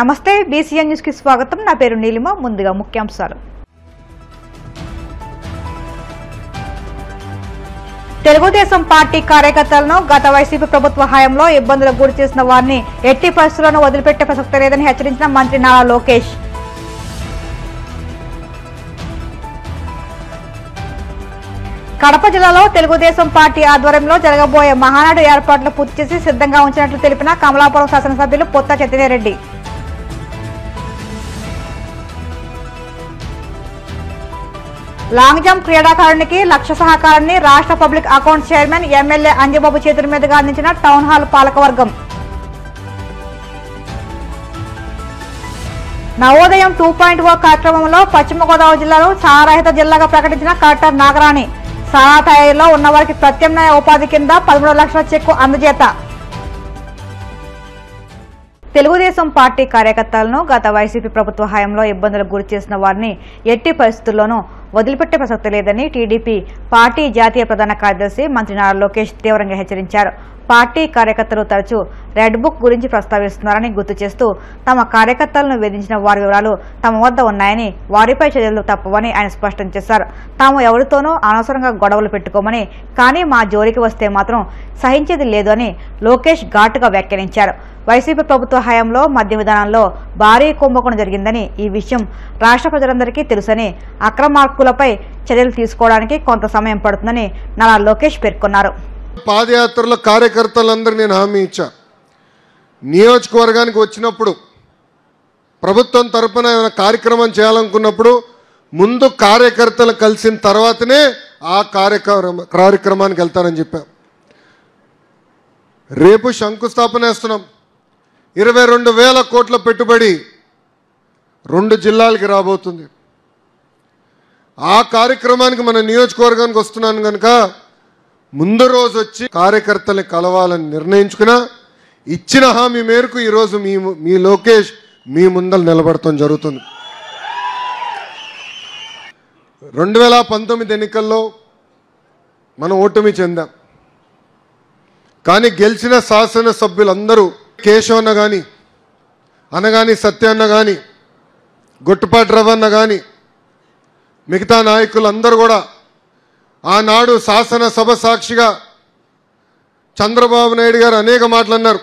నమస్తే BCN news కి స్వాగతం. నా పేరు నీలిమ. ముందుగా ముఖ్యాంశాలు. తెలుగుదేశం పార్టీ కార్యకర్తలను గత వైసీపీ ప్రభుత్వ హయాంలో ఇబ్బందులకు గురి చేసిన వారిని ఎట్టి పరిస్థితుల్లోనూ వదిలిపెట్టే ప్రసక్తి లేదని హెచ్చరించిన మంత్రి నారా లోకేష్. కడప జిల్లాలో తెలుగుదేశం పార్టీ ఆధ్వర్యంలో జరగబోయే మహానాడు ఏర్పాట్లు పూర్తి చేసి సిద్ధంగా ఉంచినట్లు తెలిపిన కమలాపురం శాసనసభ్యులు పొత్త చైతన్యరెడ్డి. లాంగ్ జంప్ క్రీడాకారునికి లక్ష సహకారాన్ని రాష్ట్ర public accounts chairman MLA Anjababu చేతుల మీదుగా అందించిన టౌన్ హాల్ పాలకవర్గం. నవోదయం 2.0 కార్యక్రమంలో పశ్చిమ గోదావరి జిల్లాలో సారారహిత జిల్లాగా ప్రకటించిన కలెక్టర్ నాగరాణి. సారా తయారీలో ఉన్నవారికి ప్రత్యామ్నాయ ఉపాధి కింద 13 లక్షల చెక్కు అందజేత. తెలుగుదేశం పార్టీ కార్యకర్తలను గత వైసీపీ ప్రభుత్వ హయాంలో ఇబ్బందులకు గురి చేసిన వారిని ఎట్టి పరిస్థితుల్లోనూ వదిలిపెట్టే ప్రసక్తి లేదని టీడీపీ పార్టీ జాతీయ ప్రధాన కార్యదర్శి మంత్రి నారా లోకేష్ తీవ్రంగా హెచ్చరించారు. పార్టీ కార్యకర్తలు తరచూ రెడ్ బుక్ గురించి ప్రస్తావిస్తున్నారని గుర్తు చేస్తూ తమ కార్యకర్తలను వేధించిన వారి వివరాలు తమ వద్ద ఉన్నాయని, వారిపై చర్యలు తప్పవని ఆయన స్పష్టం చేశారు. తాము ఎవరితోనూ అనవసరంగా గొడవలు పెట్టుకోమని, కానీ మా జోలికి వస్తే మాత్రం సహించేది లేదు అని లోకేష్ ఘాటుగా వ్యాఖ్యానించారు. వైసీపీ ప్రభుత్వ హయాంలో మద్య విధానంలో భారీ కుంభకోణం జరిగిందని, ఈ విషయం రాష్ట్ర ప్రజలందరికీ తెలుసని, అక్రమార్కులపై చర్యలు తీసుకోవడానికి కొంత సమయం పడుతుందని నారా లోకేష్ పేర్కొన్నారు. పాదయాత్రలో కార్యకర్తలందరూ నేను హామీ ఇచ్చా. నియోజకవర్గానికి వచ్చినప్పుడు ప్రభుత్వం తరపున ఏమైనా కార్యక్రమం చేయాలనుకున్నప్పుడు ముందు కార్యకర్తలు కలిసిన తర్వాతనే ఆ కార్యక్రమానికి వెళ్తానని చెప్పాం. రేపు శంకుస్థాపన వేస్తున్నాం. 22,000 కోట్ల పెట్టుబడి 2 జిల్లాలకి రాబోతుంది. ఆ కార్యక్రమానికి మన నియోజకవర్గానికి వస్తున్నాను కనుక ముందు రోజు వచ్చి కార్యకర్తలు కలవాలని నిర్ణయించుకున్నా. ఇచ్చిన హామీ మేరకు ఈరోజు మీ లోకేష్ మీ ముందర నిలబడటం జరుగుతుంది. 2019 ఎన్నికల్లో మనం ఓటమి చెందాం. కానీ గెలిచిన శాసనసభ్యులందరూ కేశవన్న కానీ, అనగాని సత్యన్న కానీ, గొట్టుపాటి రవన్న కానీ, మిగతా నాయకులందరూ కూడా ఆనాడు శాసనసభ సాక్షిగా చంద్రబాబు నాయుడు గారు అనేక మాటలు అన్నారు.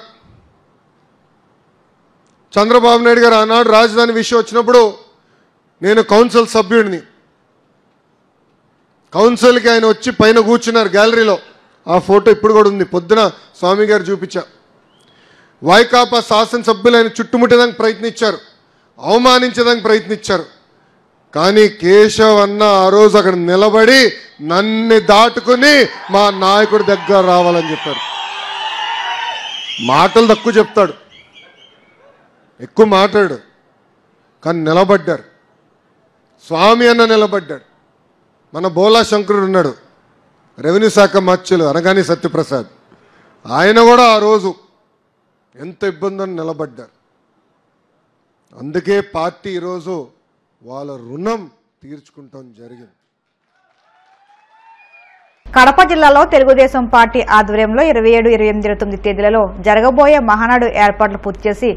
చంద్రబాబు నాయుడు గారు ఆనాడు రాజధాని విషయం వచ్చినప్పుడు నేను కౌన్సిల్ సభ్యుడిని. కౌన్సిల్కి ఆయన వచ్చి పైన కూర్చున్నారు గ్యాలరీలో. ఆ ఫోటో ఇప్పుడు కూడా ఉంది. పొద్దున స్వామి గారు చూపించా. వైకాపా శాసనసభ్యులు ఆయన చుట్టుముట్టడానికి ప్రయత్నించారు, అవమానించడానికి ప్రయత్నించారు. కానీ కేశవ్ అన్న ఆ రోజు అక్కడ నిలబడి నన్ను దాటుకుని మా నాయకుడి దగ్గర రావాలని చెప్పారు. మాటలు తక్కువ చెప్తాడు, ఎక్కువ మాట్లాడు, కానీ నిలబడ్డారు. స్వామి అన్న నిలబడ్డాడు. మన బోలా శంకరుడు ఉన్నాడు, రెవెన్యూ శాఖ మంత్రులు అనగాని సత్యప్రసాద్, ఆయన కూడా ఆ రోజు ఎంత ఇబ్బందని నిలబడ్డారు. అందుకే పార్టీ ఈరోజు వాళ్ళ రుణం తీర్చుకుంటాం జరిగింది. కడప జిల్లాలో తెలుగుదేశం పార్టీ ఆధ్వర్యంలో 27, 28, 29 తేదీలలో జరగబోయే మహానాడు ఏర్పాట్లు పూర్తి చేసి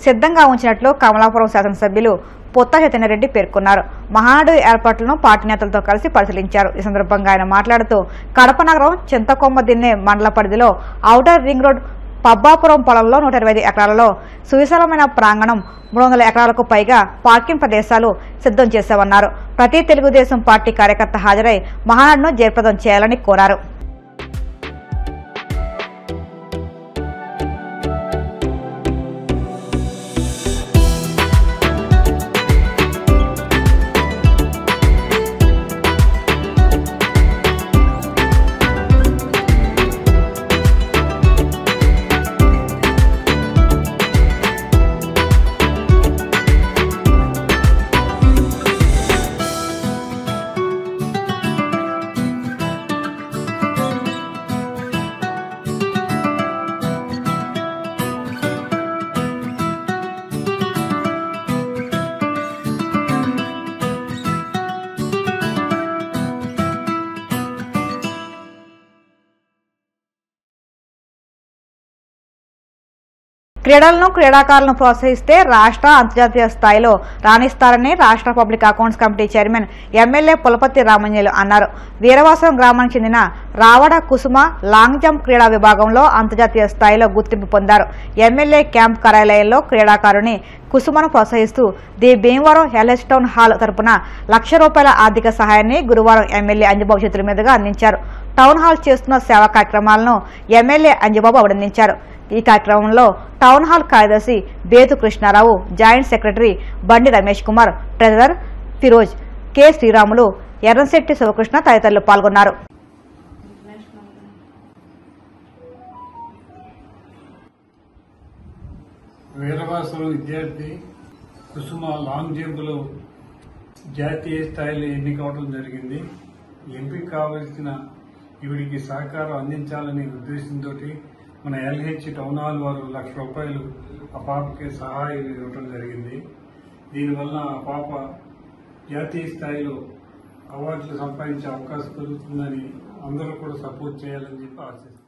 సిద్ధంగా ఉంచినట్లు కమలాపురం శాసనసభ్యులు పొత్త చైతన్యరెడ్డి పేర్కొన్నారు. మహానాడు ఏర్పాట్లను పార్టీ నేతలతో కలిసి పరిశీలించారు. ఈ సందర్భంగా ఆయన మాట్లాడుతూ కడప నగరం చింతకొమ్మ దిన్నె మండల పరిధిలో ఔటర్ రింగ్ రోడ్ పబ్బాపురం పొలంలో 125 ఎకరాలలో సువిశాలమైన ప్రాంగణం, 300 ఎకరాలకు పైగా పార్కింగ్ ప్రదేశాలు సిద్ధం చేశామన్నారు. ప్రతి తెలుగుదేశం పార్టీ కార్యకర్త హాజరై మహానాడును జయప్రదం చేయాలని కోరారు. క్రీడలను క్రీడాకారులను ప్రోత్సహిస్తే రాష్ట్ర అంతర్జాతీయ స్థాయిలో రాణిస్తారని రాష్ట్ర public accounts committee chairman MLA Pulaparthi Ramanjalu అన్నారు. వీరవాసరం గ్రామానికి చెందిన రావడ కుసుమ లాంగ్ జంప్ క్రీడా విభాగంలో అంతర్జాతీయ స్థాయిలో గుర్తింపు పొందారు. ఎమ్మెల్యే క్యాంప్ కార్యాలయంలో క్రీడాకారుని కుసుమను ప్రోత్సహిస్తూ the Bhimavaram LH town hall తరపున ₹1,00,000 ఆర్థిక సహాయాన్ని గురువారం ఎమ్మెల్యే అంజబాబు చేతుల మీదుగా అందించారు. టౌన్ హాల్ చేస్తున్న సేవా కార్యక్రమాలను ఎమ్మెల్యే అంజబాబు అభినందించారు. ఈ కార్యక్రమంలో టౌన్ హాల్ కార్యదర్శి బేతు కృష్ణారావు, జాయింట్ సెక్రటరీ బండి రమేష్ కుమార్, ట్రెజరర్ ఫిరోజ్, కె శ్రీరాములు, ఎర్రంశెట్టి శివకృష్ణ తదితరులు పాల్గొన్నారు. వీరవాసరం విద్యార్థి కుసుమ లాంగ్ జంప్లో జాతీయ స్థాయిలో ఎన్నికవడం జరిగింది. ఎంపిక కావలసిన ఈవిడికి సహకారం అందించాలనే ఉద్దేశంతో మన ఎల్హెచ్ టౌన్ హాల్ వారు ₹1,00,000 ఆ పాపకి సహాయం ఇవ్వడం జరిగింది. దీనివల్ల ఆ పాప జాతీయ స్థాయిలో అవార్డులు సంపాదించే అవకాశం కలుగుతుందని అందరూ కూడా సపోర్ట్ చేయాలని చెప్పి ఆశిస్తున్నాను.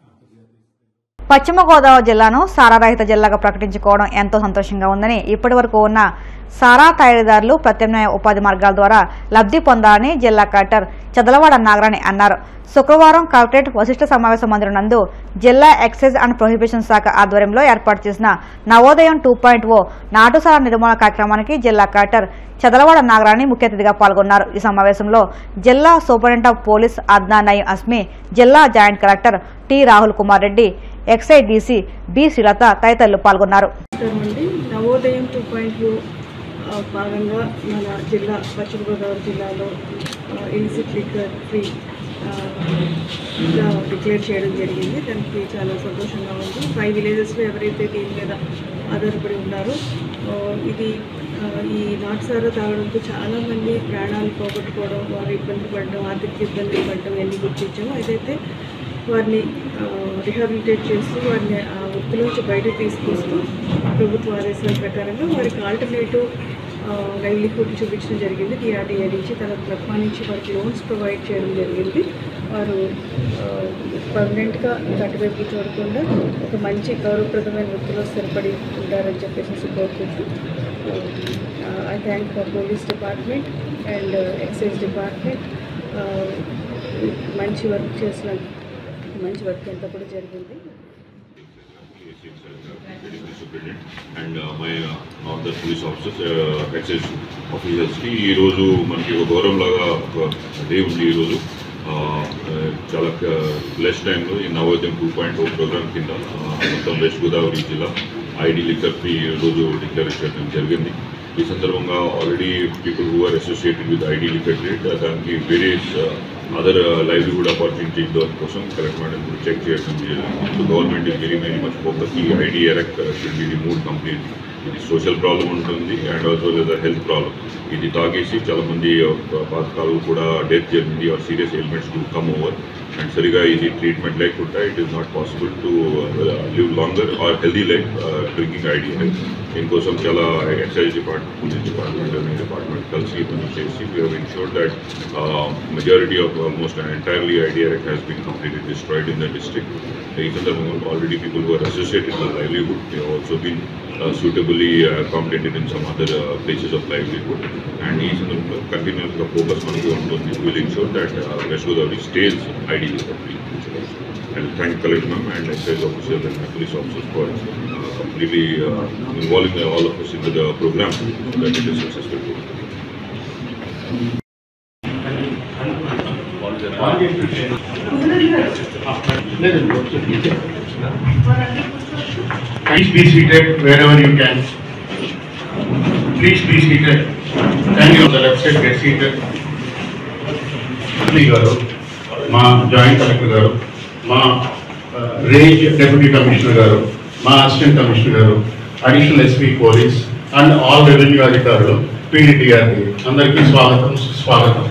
పశ్చిమ గోదావరి జిల్లాను సారారహిత జిల్లాగా ప్రకటించుకోవడం ఎంతో సంతోషంగా ఉందని, ఇప్పటి వరకు ఉన్న సారా తయారీదారులు ప్రత్యామ్నాయ ఉపాధి మార్గాల ద్వారా లబ్ధి పొందాలని జిల్లా కలెక్టర్ చదలవాడ నాగరాణి అన్నారు. శుక్రవారం కలెక్టరేట్ వశిష్ఠ సమావేశ మందిరం నందు జిల్లా ఎక్సైజ్ అండ్ ప్రొహిబిషన్ శాఖ ఆధ్వర్యంలో ఏర్పాటు చేసిన నవోదయం 2.0 నాటుసారా నిర్మూలన కార్యక్రమానికి జిల్లా కలెక్టర్ చదలవాడ నాగరాణి ముఖ్య అతిథిగా పాల్గొన్నారు. ఈ సమావేశంలో జిల్లా superintendent of police Adnan Nayeem Asmi, జిల్లా joint collector T Rahul Kumar Reddy, excise DC B Srilatha తదితరులు పాల్గొన్నారు. నవోదయం 2.0 భాగంగా మన జిల్లా పశ్చిమ గోదావరి జిల్లాలో ఇలిసిట్ లిక్కర్ ఫ్రీ డిక్లేర్ చేయడం జరిగింది. దానికి చాలా సంతోషంగా ఉంది. 5 విలేజెస్లో ఎవరైతే దీని మీద ఆధారపడి ఉన్నారో ఇది ఈ నాటుసారా తాగడంతో చాలామంది ప్రాణాలు పోగొట్టుకోవడం, వారు ఇబ్బంది పడడం, ఆర్థిక ఇబ్బంది పడడం ఎన్ని గుర్తించామో ఏదైతే వారిని రిహాబిలిటేట్ చేస్తూ వారిని ఆ వృత్తిలోంచి బయటకు తీసుకొస్తూ ప్రభుత్వ ఆదేశాల ప్రకారంగా వారికి ఆల్టర్నేటివ్ లైవ్లీహుడ్ చూపించడం జరిగింది. టీఆర్డీఏ నుంచి తన క్లబ్ నుంచి వారికి లోన్స్ ప్రొవైడ్ చేయడం జరిగింది. వారు పర్మనెంట్గా అటువైపు చూడకుండా ఒక మంచి గౌరవప్రదమైన వృత్తిలో స్థిరపడి ఉంటారని చెప్పేసి కోరుకుంటూ I thank police department and excise department మంచి వర్క్ చేసిన మంచి వర్క్ అంతా కూడా జరిగింది. And my of police officers excise ఆఫీసర్స్కి ఈరోజు మనకి ఒక గౌరవంలాగా ఒక డే ఉంది. ఈరోజు చాలా లెస్ టైంలో ఈ నవోదయం 2.0 ప్రోగ్రామ్ కింద మొత్తం వెస్ట్ గోదావరి జిల్లా ఐడి లిక్కర్ ఫ్రీ రోజు డిక్లేర్ చేయడం జరిగింది. ఈ సందర్భంగా already people who are associated with ID liquor trade దానికి వేరియస్ అదర్ లైవ్లీహుడ్ ఆపర్చునిటీ దానికోసం కలెక్టర్ మేడం కూడా చెక్ చేయడం జరిగింది. Government is very much focus ఈ ID arrack should be remove complete. ఇది సోషల్ ప్రాబ్లం ఉంటుంది అండ్ ఆల్సో హెల్త్ ప్రాబ్లం. ఇది తాగేసి చాలామంది పాతకాలు కూడా డెత్ జరిగింది or serious elements to come over and సరిగా ఇది ట్రీట్మెంట్ లేకుండా it is not possible to live longer or healthy life drinking ID. దీనికోసం చాలా excise department, police department, revenue department కలిసి పని చేసి we have ensured that majority of almost entirely IDRF has been completely destroyed in the district. In the already people who are associated with livelihood, they have also been suitably accommodated in some other places of livelihood. And each of them continues to focus on this will ensure that West Godavari stays ideally free. And thank Collector Ma'am and exercise officers and police officers for completely involving all of us into the program so that it is successful. Please be seated wherever you can. Please be seated. Thank you. On the left side, get seated. Garu, Ma Joint Collector Garu, Ma Range Deputy Commissioner Garu, Ma Assistant Commissioner Garu, Additional SP Police, and all revenue adhikaruలు PDTRD అందరికీ స్వాగతం సుస్వాగతం.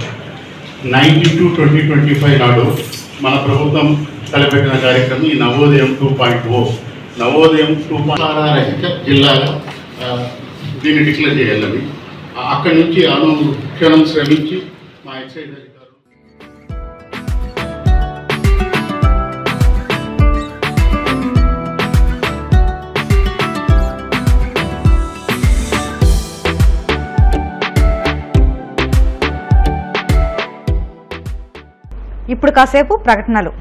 92/2025 నాడు మన ప్రభుత్వం తలపెట్టిన కార్యక్రమం ఈ నవోదయం 2.0. నవోదయం 2.0 జిల్లాగా దీన్ని డిక్లేర్ చేయాలని అక్కడి నుంచి అనుక్షణం శ్రమించి మా ఎక్సైజ్ అధికారులు ఇప్పుడు కాసేపు ప్రకటనలు.